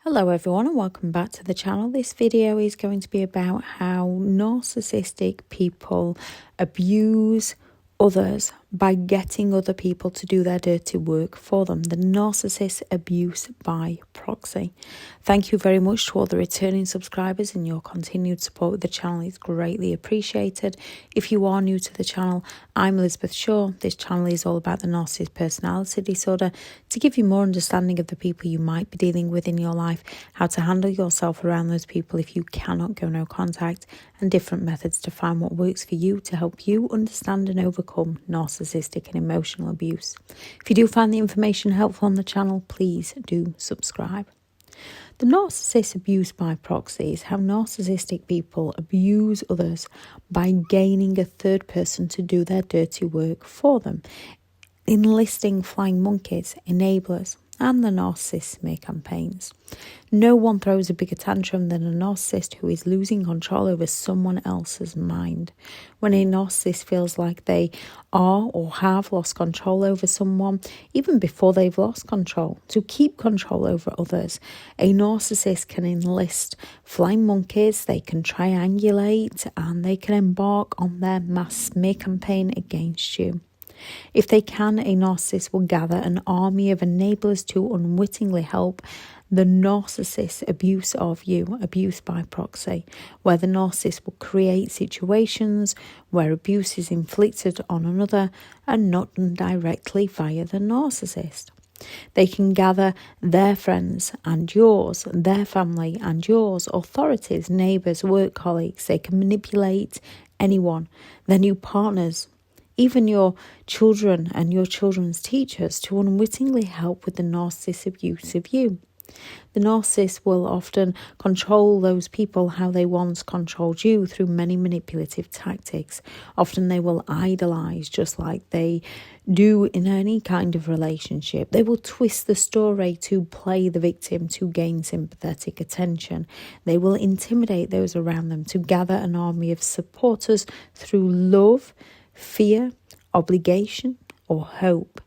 Hello everyone and welcome back to the channel. This video is going to be about how narcissistic people abuse others by getting other people to do their dirty work for them. The narcissist abuse by proxy. Thank you very much to all the returning subscribers, and your continued support with the channel is greatly appreciated. If you are new to the channel, I'm Elizabeth Shaw. This channel is all about the narcissist personality disorder to give you more understanding of the people you might be dealing with in your life, how to handle yourself around those people if you cannot go no contact, and different methods to find what works for you to help you understand and overcome narcissistic and emotional abuse. If you do find the information helpful on the channel, please do subscribe. The narcissist abuse by proxy is how narcissistic people abuse others by gaining a third person to do their dirty work for them, enlisting flying monkeys, enablers, and the narcissist smear campaigns. No one throws a bigger tantrum than a narcissist who is losing control over someone else's mind. When a narcissist feels like they are or have lost control over someone, even before they've lost control, to keep control over others, a narcissist can enlist flying monkeys, they can triangulate, and they can embark on their mass smear campaign against you. If they can, a narcissist will gather an army of enablers to unwittingly help the narcissist abuse of you, abuse by proxy, where the narcissist will create situations where abuse is inflicted on another and not done directly via the narcissist. They can gather their friends and yours, their family and yours, authorities, neighbours, work colleagues. They can manipulate anyone, their new partners, even your children and your children's teachers, to unwittingly help with the narcissist abuse of you. The narcissist will often control those people how they once controlled you through many manipulative tactics. Often they will idolize, just like they do in any kind of relationship. They will twist the story to play the victim to gain sympathetic attention. They will intimidate those around them to gather an army of supporters through love, fear, obligation, or hope.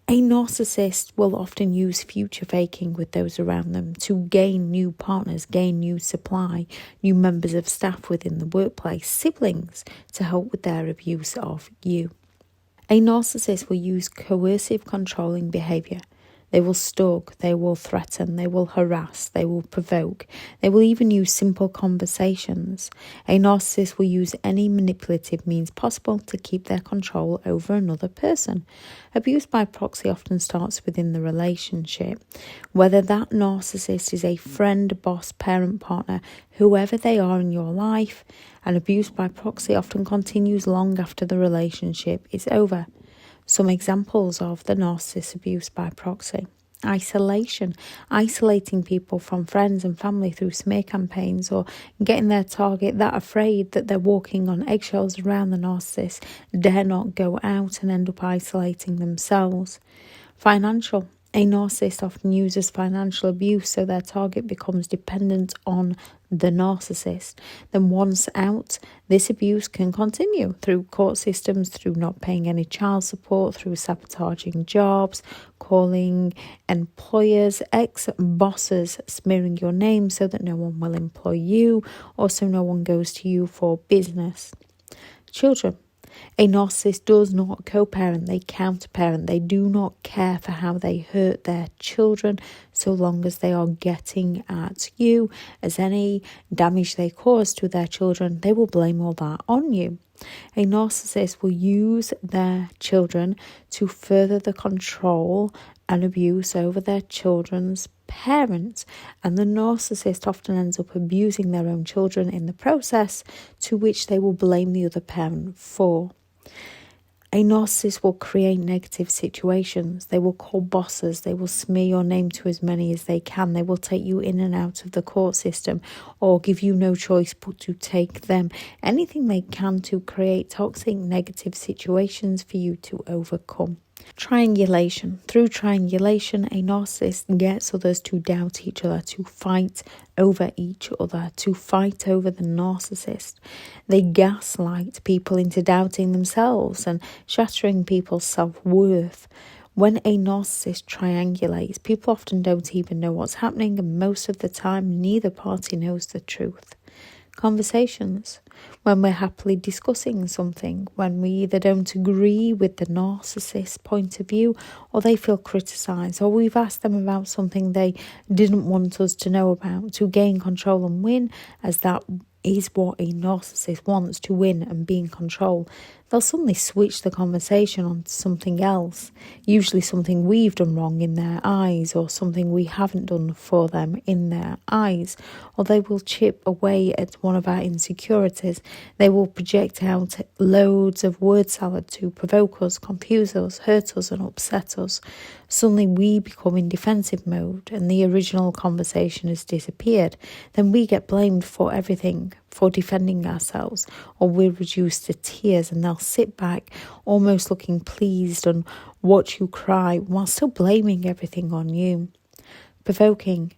A narcissist will often use future faking with those around them to gain new partners, gain new supply, new members of staff within the workplace, siblings, to help with their abuse of you. A narcissist will use coercive controlling behaviour. They will stalk, they will threaten, they will harass, they will provoke. They will even use simple conversations. A narcissist will use any manipulative means possible to keep their control over another person. Abuse by proxy often starts within the relationship. Whether that narcissist is a friend, boss, parent, partner, whoever they are in your life, and abuse by proxy often continues long after the relationship is over. Some examples of the narcissist abuse by proxy: isolation, isolating people from friends and family through smear campaigns, or getting their target that afraid that they're walking on eggshells around the narcissist, dare not go out and end up isolating themselves. Financial. A narcissist often uses financial abuse so their target becomes dependent on the narcissist. Then once out, this abuse can continue through court systems, through not paying any child support, through sabotaging jobs, calling employers, ex-bosses, smearing your name so that no one will employ you, or so no one goes to you for business. Children. A narcissist does not co-parent, they counter-parent. They do not care for how they hurt their children so long as they are getting at you. As any damage they cause to their children, they will blame all that on you. A narcissist will use their children to further the control and abuse over their children's parents, and the narcissist often ends up abusing their own children in the process, to which they will blame the other parent for. A narcissist will create negative situations. They will call bosses. They will smear your name to as many as they can. They will take you in and out of the court system, or give you no choice but to take them. Anything they can to create toxic, negative situations for you to overcome. Triangulation. Through triangulation, a narcissist gets others to doubt each other, to fight over each other, to fight over the narcissist. They gaslight people into doubting themselves and shattering people's self-worth. When a narcissist triangulates, people often don't even know what's happening, and most of the time, neither party knows the truth. Conversations. When we're happily discussing something, when we either don't agree with the narcissist's point of view, or they feel criticised, or we've asked them about something they didn't want us to know about, to gain control and win, as that is what a narcissist wants, to win and be in control. They'll suddenly switch the conversation on to something else, usually something we've done wrong in their eyes, or something we haven't done for them in their eyes, or they will chip away at one of our insecurities. They will project out loads of word salad to provoke us, confuse us, hurt us and upset us. Suddenly we become in defensive mode and the original conversation has disappeared. Then we get blamed for everything, for defending ourselves, or we're reduced to tears, and they'll sit back almost looking pleased and watch you cry while still blaming everything on you. Provoking.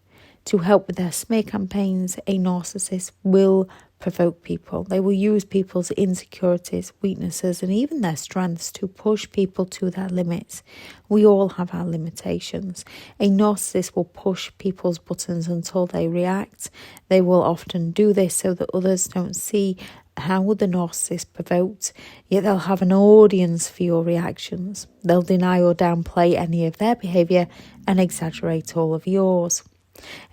To help with their smear campaigns, a narcissist will provoke people. They will use people's insecurities, weaknesses, and even their strengths to push people to their limits. We all have our limitations. A narcissist will push people's buttons until they react. They will often do this so that others don't see how the narcissist provoked, yet they'll have an audience for your reactions. They'll deny or downplay any of their behaviour and exaggerate all of yours.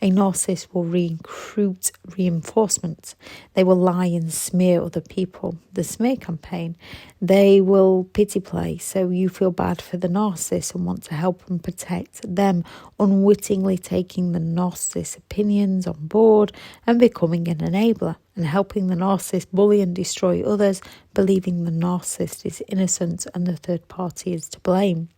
A narcissist will recruit reinforcement. They will lie and smear other people. The smear campaign. They will pity play so you feel bad for the narcissist and want to help and protect them, unwittingly taking the narcissist's opinions on board and becoming an enabler, and helping the narcissist bully and destroy others, believing the narcissist is innocent and the third party is to blame.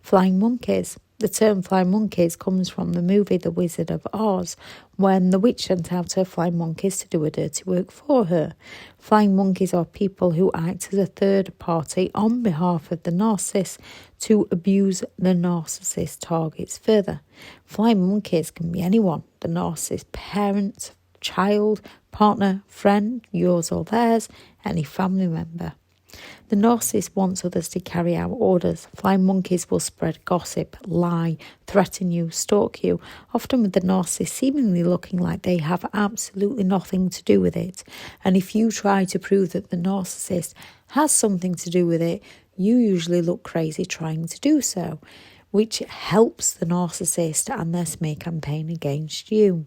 Flying monkeys. The term flying monkeys comes from the movie The Wizard of Oz, when the witch sent out her flying monkeys to do her dirty work for her. Flying monkeys are people who act as a third party on behalf of the narcissist to abuse the narcissist targets further. Flying monkeys can be anyone, the narcissist parent, child, partner, friend, yours or theirs, any family member. The narcissist wants others to carry out orders. Flying monkeys will spread gossip, lie, threaten you, stalk you, often with the narcissist seemingly looking like they have absolutely nothing to do with it. And if you try to prove that the narcissist has something to do with it, you usually look crazy trying to do so, which helps the narcissist and their smear campaign against you.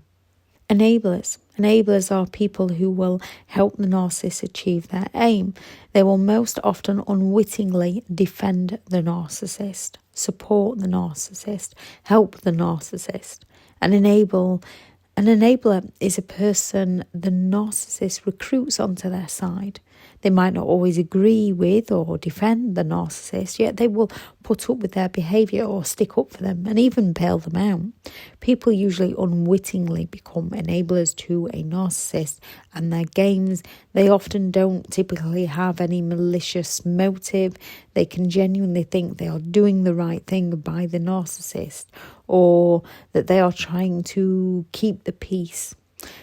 Enablers. Enablers are people who will help the narcissist achieve their aim. They will most often unwittingly defend the narcissist, support the narcissist, help the narcissist. An enabler is a person the narcissist recruits onto their side. They might not always agree with or defend the narcissist, yet they will put up with their behaviour or stick up for them and even bail them out. People usually unwittingly become enablers to a narcissist and their games. They often don't typically have any malicious motive. They can genuinely think they are doing the right thing by the narcissist, or that they are trying to keep the peace.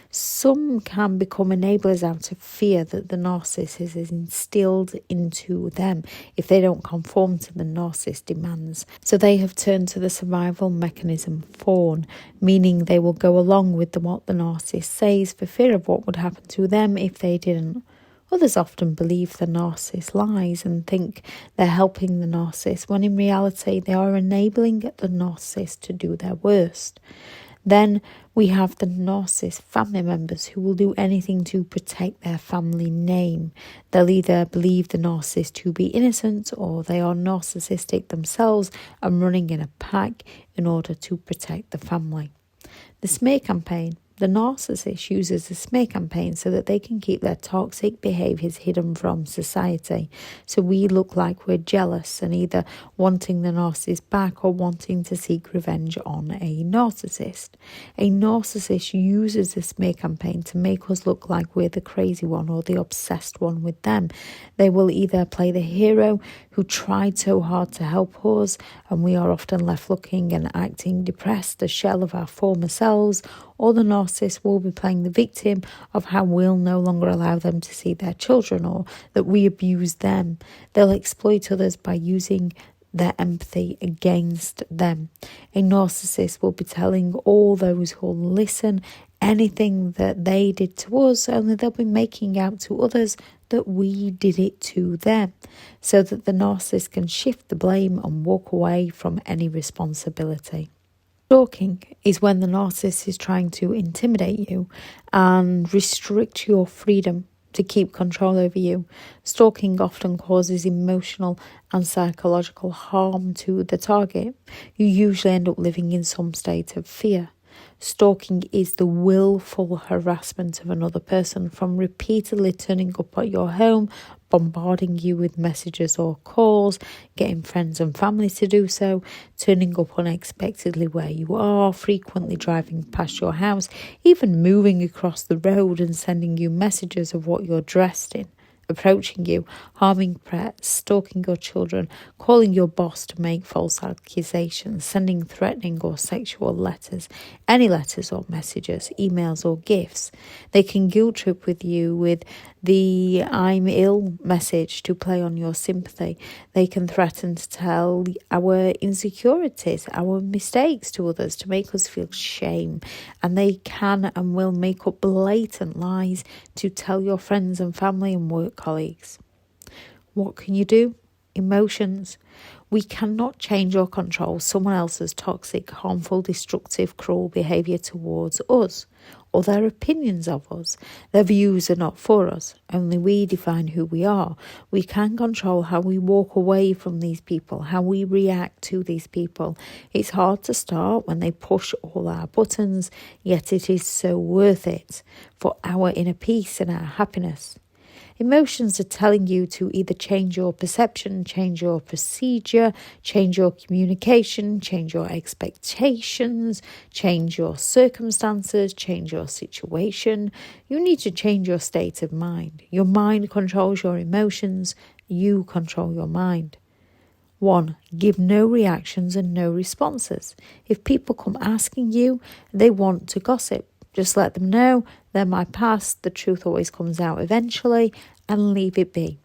Some can become enablers out of fear that the narcissist is instilled into them if they don't conform to the narcissist's demands. So they have turned to the survival mechanism fawn, meaning they will go along with what the narcissist says for fear of what would happen to them if they didn't. Others often believe the narcissist lies and think they're helping the narcissist, when in reality they are enabling the narcissist to do their worst. Then we have the narcissist family members who will do anything to protect their family name. They'll either believe the narcissist to be innocent, or they are narcissistic themselves and running in a pack in order to protect the family. The smear campaign. The narcissist uses the smear campaign so that they can keep their toxic behaviours hidden from society. So we look like we're jealous and either wanting the narcissist back or wanting to seek revenge on a narcissist. A narcissist uses the smear campaign to make us look like we're the crazy one or the obsessed one with them. They will either play the hero who tried so hard to help us, and we are often left looking and acting depressed, a shell of our former selves, or the narcissist will be playing the victim of how we'll no longer allow them to see their children or that we abuse them. They'll exploit others by using their empathy against them. A narcissist will be telling all those who will listen anything that they did to us, only they'll be making out to others that we did it to them, so that the narcissist can shift the blame and walk away from any responsibility. Stalking is when the narcissist is trying to intimidate you and restrict your freedom to keep control over you. Stalking often causes emotional and psychological harm to the target. You usually end up living in some state of fear. Stalking is the willful harassment of another person, from repeatedly turning up at your home, bombarding you with messages or calls, getting friends and family to do so, turning up unexpectedly where you are, frequently driving past your house, even moving across the road and sending you messages of what you're dressed in, approaching you, harming pets, stalking your children, calling your boss to make false accusations, sending threatening or sexual letters, any letters or messages, emails or gifts. They can guilt trip with you with the "I'm ill" message to play on your sympathy. They can threaten to tell our insecurities, our mistakes to others to make us feel shame. And they can and will make up blatant lies to tell your friends and family and work colleagues. What can you do? Emotions. We cannot change or control someone else's toxic, harmful, destructive, cruel behaviour towards us, or their opinions of us. Their views are not for us. Only we define who we are. We can control how we walk away from these people, how we react to these people. It's hard to start when they push all our buttons, yet it is so worth it for our inner peace and our happiness. Emotions are telling you to either change your perception, change your procedure, change your communication, change your expectations, change your circumstances, change your situation. You need to change your state of mind. Your mind controls your emotions. You control your mind. 1. Give no reactions and no responses. If people come asking you, they want to gossip. Just let them know they're my past, the truth always comes out eventually, and leave it be.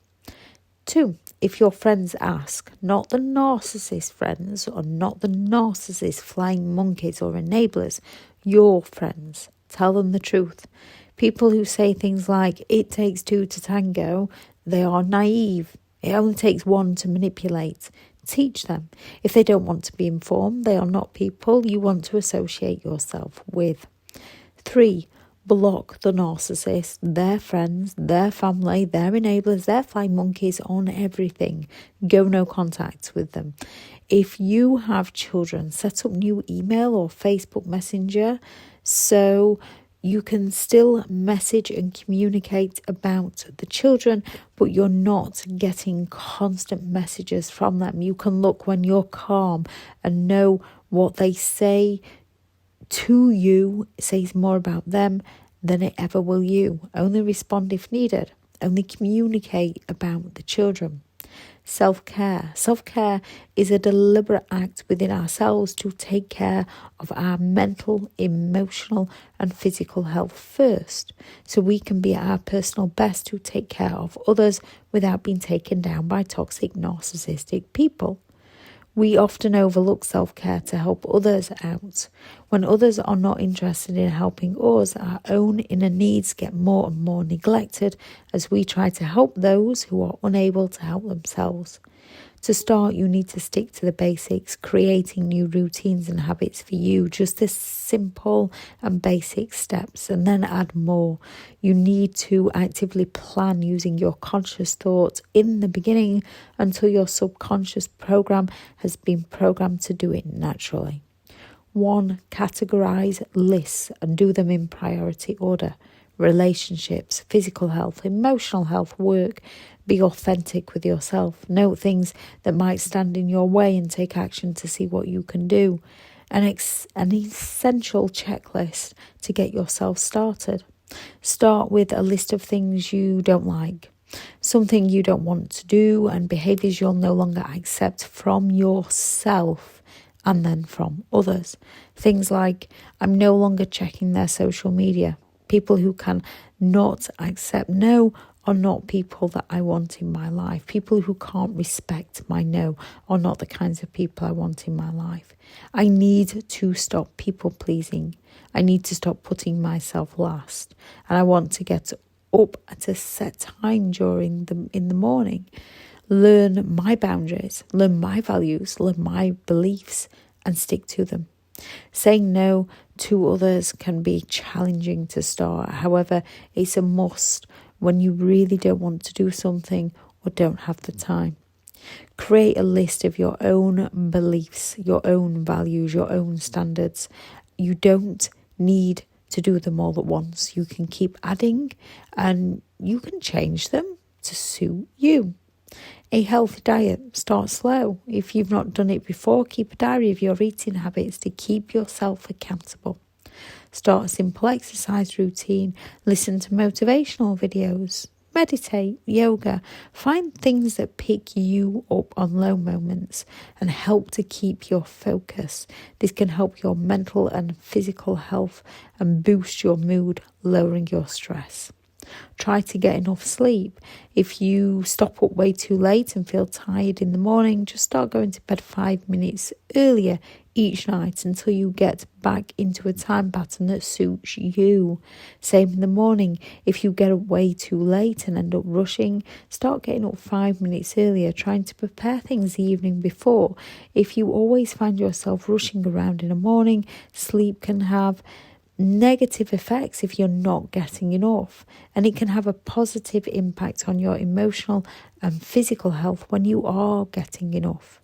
2. If your friends ask, not the narcissist friends or not the narcissist flying monkeys or enablers, your friends, tell them the truth. People who say things like, it takes two to tango, they are naive. It only takes one to manipulate. Teach them. If they don't want to be informed, they are not people you want to associate yourself with. 3. Block the narcissist, their friends, their family, their enablers, their flying monkeys on everything. Go no contact with them. If you have children, set up new email or Facebook Messenger so you can still message and communicate about the children, but you're not getting constant messages from them. You can look when you're calm and know what they say to you says more about them than it ever will you. Only respond if needed. Only communicate about the children. Self-care. Self-care is a deliberate act within ourselves to take care of our mental, emotional and physical health first, so we can be at our personal best to take care of others without being taken down by toxic narcissistic people. We often overlook self-care to help others out. When others are not interested in helping us, our own inner needs get more and more neglected as we try to help those who are unable to help themselves. To start, you need to stick to the basics, creating new routines and habits for you, just the simple and basic steps, and then add more. You need to actively plan using your conscious thoughts in the beginning until your subconscious program has been programmed to do it naturally. 1. Categorize lists and do them in priority order. Relationships, physical health, emotional health, work. Be authentic with yourself. Note things that might stand in your way and take action to see what you can do. An essential checklist to get yourself started. Start with a list of things you don't like, something you don't want to do, and behaviours you'll no longer accept from yourself and then from others. Things like, I'm no longer checking their social media. People who can not accept no are not people that I want in my life. People who can't respect my no are not the kinds of people I want in my life. I need to stop people pleasing. I need to stop putting myself last. And I want to get up at a set time in the morning. Learn my boundaries, learn my values, learn my beliefs, and stick to them. Saying no to others can be challenging to start. However, it's a must when you really don't want to do something or don't have the time. Create a list of your own beliefs, your own values, your own standards. You don't need to do them all at once. You can keep adding and you can change them to suit you. A healthy diet, start slow. If you've not done it before, keep a diary of your eating habits to keep yourself accountable. Start a simple exercise routine. Listen to motivational videos. Meditate, yoga. Find things that pick you up on low moments and help to keep your focus. This can help your mental and physical health and boost your mood, lowering your stress. Try to get enough sleep. If you stop up way too late and feel tired in the morning, just start going to bed 5 minutes earlier each night until you get back into a time pattern that suits you. Same in the morning. If you get up way too late and end up rushing, start getting up 5 minutes earlier, trying to prepare things the evening before. If you always find yourself rushing around in the morning, sleep can have negative effects if you're not getting enough, and it can have a positive impact on your emotional and physical health when you are getting enough.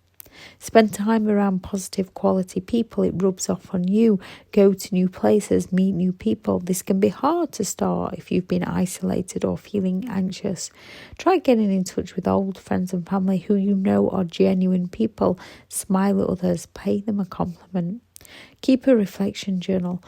Spend time around positive quality people. It rubs off on you. Go to new places, meet new people. This can be hard to start if you've been isolated or feeling anxious. Try getting in touch with old friends and family who you know are genuine people. Smile at others, pay them a compliment. Keep a reflection journal.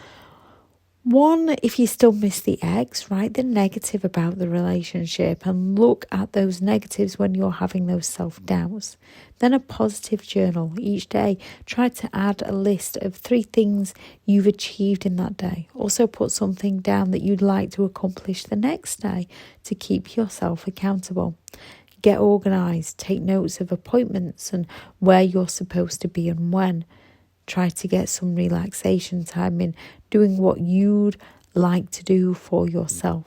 One, if you still miss the ex, write the negative about the relationship and look at those negatives when you're having those self-doubts. Then a positive journal. Each day, try to add a list of 3 things you've achieved in that day. Also put something down that you'd like to accomplish the next day to keep yourself accountable. Get organised. Take notes of appointments and where you're supposed to be and when. Try to get some relaxation time in, doing what you'd like to do for yourself.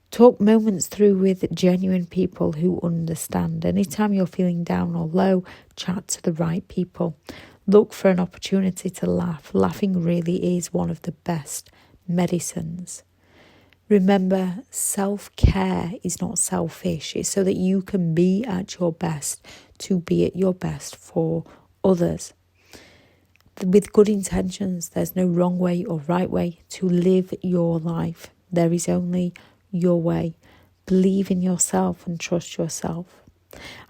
Talk moments through with genuine people who understand. Anytime you're feeling down or low, chat to the right people. Look for an opportunity to laugh. Laughing really is one of the best medicines. Remember, self-care is not selfish. It's so that you can be at your best, to be at your best for others. With good intentions, there's no wrong way or right way to live your life. There is only your way. Believe in yourself and trust yourself.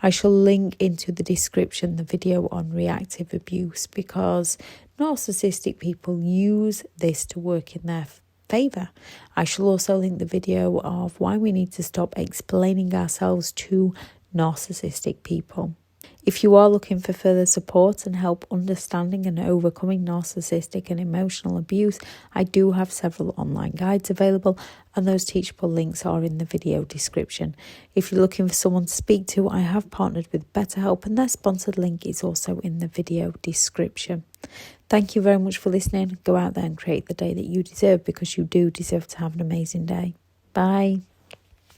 I shall link into the description the video on reactive abuse because narcissistic people use this to work in their favour. I shall also link the video of why we need to stop explaining ourselves to narcissistic people. If you are looking for further support and help understanding and overcoming narcissistic and emotional abuse, I do have several online guides available, and those teachable links are in the video description. If you're looking for someone to speak to, I have partnered with BetterHelp, and their sponsored link is also in the video description. Thank you very much for listening. Go out there and create the day that you deserve, because you do deserve to have an amazing day. Bye.